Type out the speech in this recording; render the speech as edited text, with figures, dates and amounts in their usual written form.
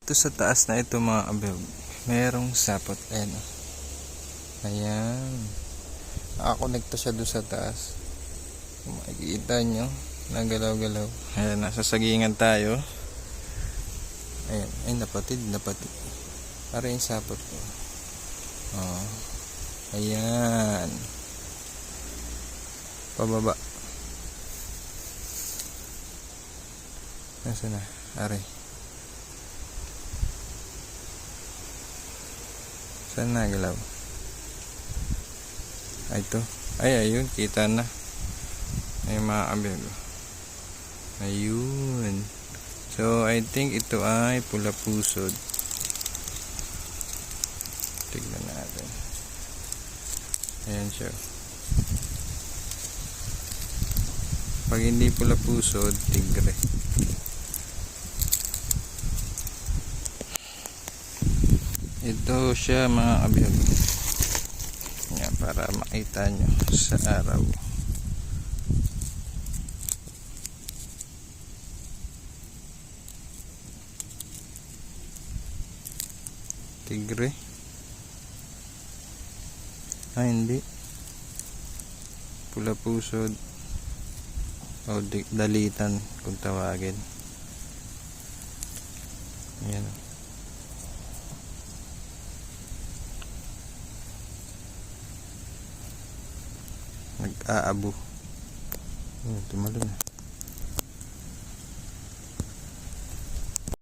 Dito sa taas na ito mga abog, merong sapot. Ayan o. Ayan. Nakakonekta siya doon sa taas. Kung makikita nyo, nagalaw-galaw. Ayan, nasa sagingan tayo. Ayan, ay napatid. Para yung sapot ko. Oh. Ayan. Pababa. Nasaan na? Aray. Saan nagalaw? Ay, ito. Ay, ayun. Kita na. Ay, mga abog. Ayun. So, I think ito ay pula pusod. Tignan natin. Ayan siya. Pag hindi pula pusod, tigre. Ito siya mga abog. Yan, para makita nyo sa araw. Tigre. Hindi. Pula pusod. O dalitan kung tawagin. Ayan. Nag-aabo. Tumalon na.